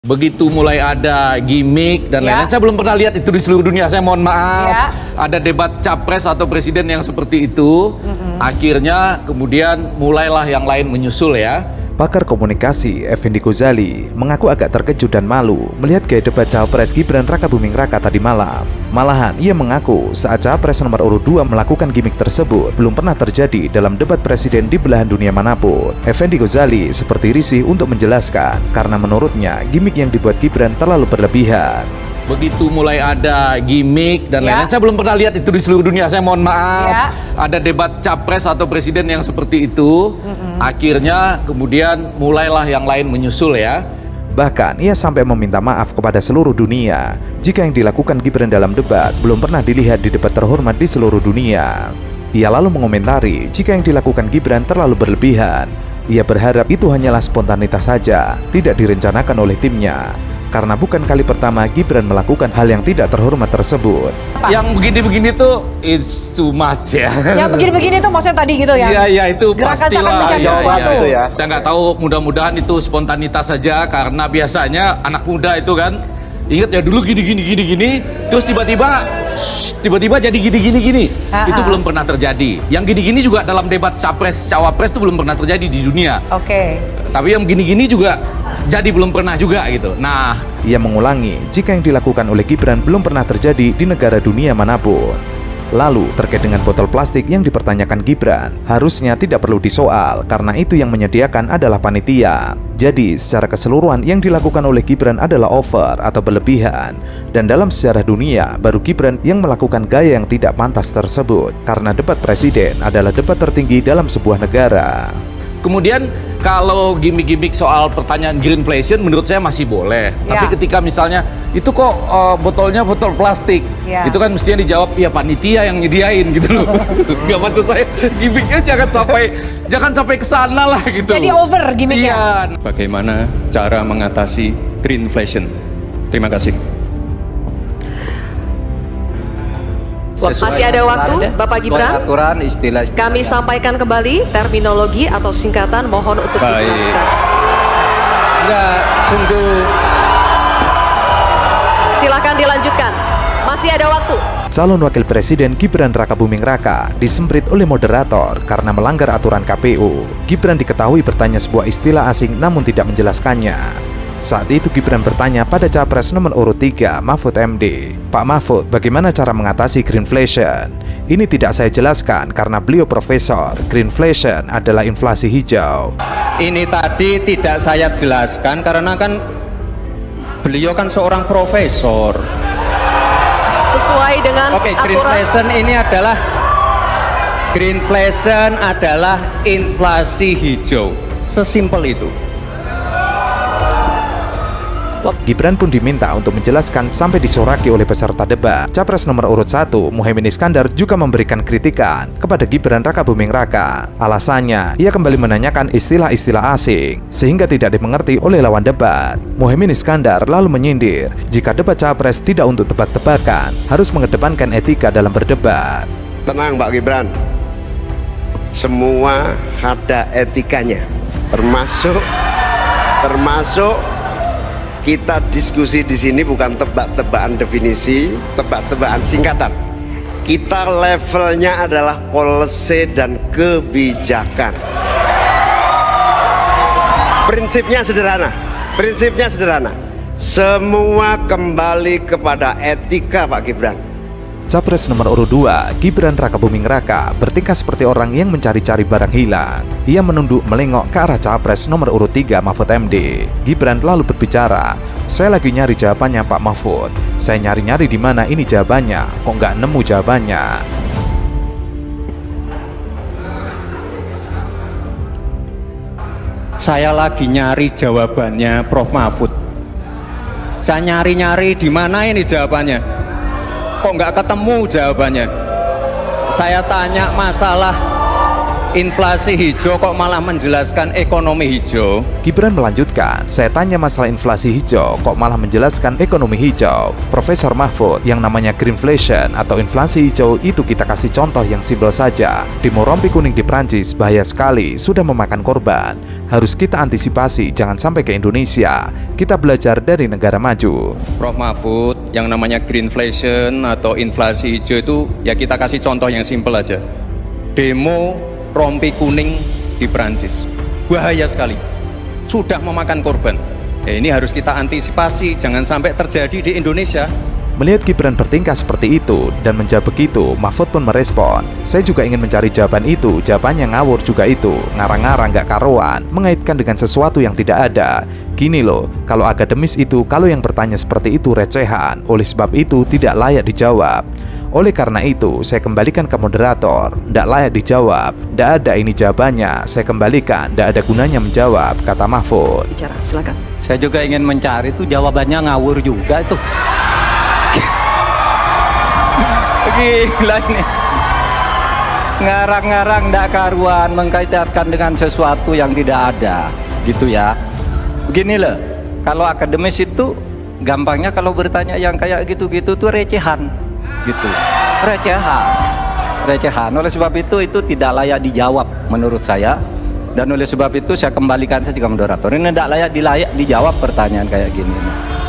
Begitu mulai ada gimmick dan lain-lain, saya belum pernah lihat itu di seluruh dunia. Saya mohon maaf, ada debat capres atau presiden yang seperti itu. Akhirnya kemudian mulailah yang lain menyusul ya. Pakar komunikasi Effendi Ghazali mengaku agak terkejut dan malu melihat gaya debat Cawapres Gibran Rakabuming Raka tadi malam. Malahan ia mengaku saat Cawapres nomor urut 2 melakukan gimmick tersebut belum pernah terjadi dalam debat presiden di belahan dunia manapun. Effendi Ghazali seperti risih untuk menjelaskan karena menurutnya gimmick yang dibuat Gibran terlalu berlebihan. Begitu mulai ada gimmick dan lain-lain, saya belum pernah lihat itu di seluruh dunia. Saya mohon maaf, ada debat capres atau presiden yang seperti itu. Akhirnya kemudian mulailah yang lain menyusul ya. Bahkan ia sampai meminta maaf kepada seluruh dunia jika yang dilakukan Gibran dalam debat belum pernah dilihat di debat terhormat di seluruh dunia. Ia lalu mengomentari jika yang dilakukan Gibran terlalu berlebihan. Ia berharap itu hanyalah spontanitas saja, tidak direncanakan oleh timnya. Karena bukan kali pertama Gibran melakukan hal yang tidak terhormat tersebut. Yang begini-begini tuh it's too much ya. Yang begini-begini tuh maksudnya tadi gitu ya? Iya itu gerakan pastilah. mencari sesuatu. Ya. Saya nggak tahu, mudah-mudahan itu spontanitas saja karena biasanya anak muda itu kan ingat ya dulu gini, terus tiba-tiba jadi gini. Itu belum pernah terjadi. Yang gini-gini juga dalam debat capres cawapres itu belum pernah terjadi di dunia. Oke. Tapi yang gini-gini juga jadi belum pernah juga gitu. Nah, ia mengulangi jika yang dilakukan oleh Gibran belum pernah terjadi di negara dunia manapun. Lalu terkait dengan botol plastik yang dipertanyakan Gibran, harusnya tidak perlu disoal karena itu yang menyediakan adalah panitia. Jadi secara keseluruhan yang dilakukan oleh Gibran adalah over atau berlebihan. Dan dalam sejarah dunia baru Gibran yang melakukan gaya yang tidak pantas tersebut. Karena debat presiden adalah debat tertinggi dalam sebuah negara. kemudian kalau gimmick-gimmick soal pertanyaan greenflation menurut saya masih boleh. Tapi ketika misalnya itu kok botolnya botol plastik, itu kan mestinya dijawab ya panitia yang nyediain gitu loh. Gak maksud saya gimmicknya jangan sampai ke sana lah gitu. Jadi over gimmicknya. Bagaimana cara mengatasi greenflation? Terima kasih. Masih ada waktu, Bapak Gibran. Aturan istilah. Kami sampaikan kembali terminologi atau singkatan, mohon untuk diteruskan. Enggak, tunggu. Silakan dilanjutkan. Masih ada waktu. Calon Wakil Presiden Gibran Rakabuming Raka disemprit oleh moderator karena melanggar aturan KPU. Gibran diketahui bertanya sebuah istilah asing namun tidak menjelaskannya. Saat itu Gibran bertanya pada Capres nomor urut 3 Mahfud MD. Pak Mahfud, bagaimana cara mengatasi greenflation? Ini tidak saya jelaskan karena beliau profesor. Greenflation adalah inflasi hijau. Ini tadi tidak saya jelaskan karena kan beliau kan seorang profesor. Sesuai dengan aturan. Greenflation adalah inflasi hijau. Sesimpel itu. Gibran pun diminta untuk menjelaskan sampai disoraki oleh peserta debat. Capres nomor urut 1 Muhaimin Iskandar juga memberikan kritikan kepada Gibran Rakabuming Raka. Alasannya, ia kembali menanyakan istilah-istilah asing sehingga tidak dimengerti oleh lawan debat. Muhaimin Iskandar lalu menyindir jika debat Capres tidak untuk tebak-tebakan, harus mengedepankan etika dalam berdebat. Tenang Pak Gibran, semua ada etikanya, termasuk kita diskusi di sini bukan tebak-tebakan definisi, tebak-tebakan singkatan. Kita levelnya adalah policy dan kebijakan. Prinsipnya sederhana. Semua kembali kepada etika Pak Gibran. Capres nomor urut 2 Gibran Rakabuming Raka bertingkah seperti orang yang mencari-cari barang hilang. Ia menunduk melengok ke arah Capres nomor urut 3 Mahfud MD. Gibran lalu berbicara, "Saya lagi nyari jawabannya Pak Mahfud. Saya nyari-nyari di mana ini jawabannya, kok nggak nemu jawabannya." Saya lagi nyari jawabannya Prof Mahfud. Saya nyari-nyari di mana ini jawabannya. Kok nggak ketemu jawabannya? Saya tanya masalah inflasi hijau kok malah menjelaskan ekonomi hijau? Gibran melanjutkan, saya tanya masalah inflasi hijau, kok malah menjelaskan ekonomi hijau? Profesor Mahfud, yang namanya greenflation atau inflasi hijau itu kita kasih contoh yang simpel saja. Demo rompi kuning di Prancis bahaya sekali, sudah memakan korban. Harus kita antisipasi, jangan sampai ke Indonesia. Kita belajar dari negara maju. Prof Mahfud, yang namanya greenflation atau inflasi hijau itu ya kita kasih contoh yang simpel aja. Demo rompi kuning di Prancis, bahaya sekali, sudah memakan korban. Ya, ini harus kita antisipasi, jangan sampai terjadi di Indonesia. Melihat Gibran bertingkah seperti itu dan menjawab begitu, Mahfud pun merespon, saya juga ingin mencari jawaban itu, jawabannya ngawur juga itu, ngarang-ngarang gak karuan, mengaitkan dengan sesuatu yang tidak ada. Gini loh, kalau akademis itu, kalau yang bertanya seperti itu recehan, oleh sebab itu tidak layak dijawab. Oleh karena itu, saya kembalikan ke moderator, ndak layak dijawab, ndak ada ini jawabannya, saya kembalikan, ndak ada gunanya menjawab, kata Mahfud. Bicara, silakan. Saya juga ingin mencari itu jawabannya ngawur juga itu. Gila ini. Ngarang-ngarang ndak karuan, mengkaitkan dengan sesuatu yang tidak ada, gitu ya. Begini loh, kalau akademis itu gampangnya kalau bertanya yang kayak gitu-gitu tuh recehan. Gitu, recehan. Oleh sebab itu tidak layak dijawab menurut saya, dan oleh sebab itu saya kembalikan saja ke moderator. Ini tidak layak dijawab pertanyaan kayak gini,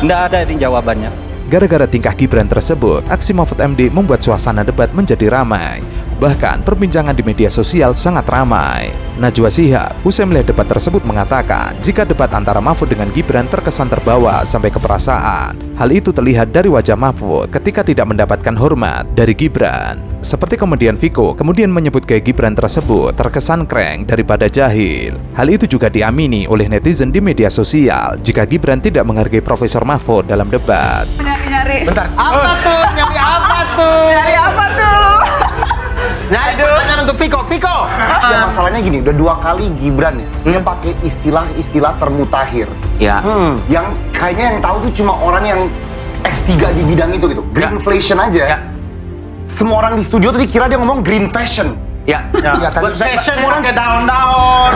tidak ada ini jawabannya. Gara-gara tingkah Gibran tersebut, aksi Mahfud MD membuat suasana debat menjadi ramai. Bahkan perbincangan di media sosial sangat ramai. Najwa Shihab usai melihat debat tersebut mengatakan jika debat antara Mahfud dengan Gibran terkesan terbawa sampai ke perasaan. Hal itu terlihat dari wajah Mahfud ketika tidak mendapatkan hormat dari Gibran. Seperti komedian Viko kemudian menyebut gaya Gibran tersebut terkesan kreng daripada jahil. Hal itu juga diamini oleh netizen di media sosial jika Gibran tidak menghargai Profesor Mahfud dalam debat. Nyari. Bentar. Apa tuh? Nyari apa tuh? Nyari apa tuh? Nyari pertanyaan untuk Viko. Ya masalahnya gini, udah 2 kali Gibran ya, dia pakai istilah-istilah termutakhir. Ya. Yang kayaknya yang tahu tuh cuma orang yang S3 di bidang itu gitu. Greenflation aja. Ya. Semua orang di studio tadi kira dia ngomong green fashion. Ya. Ya tadi Fashion semua orang pakai daun-daun.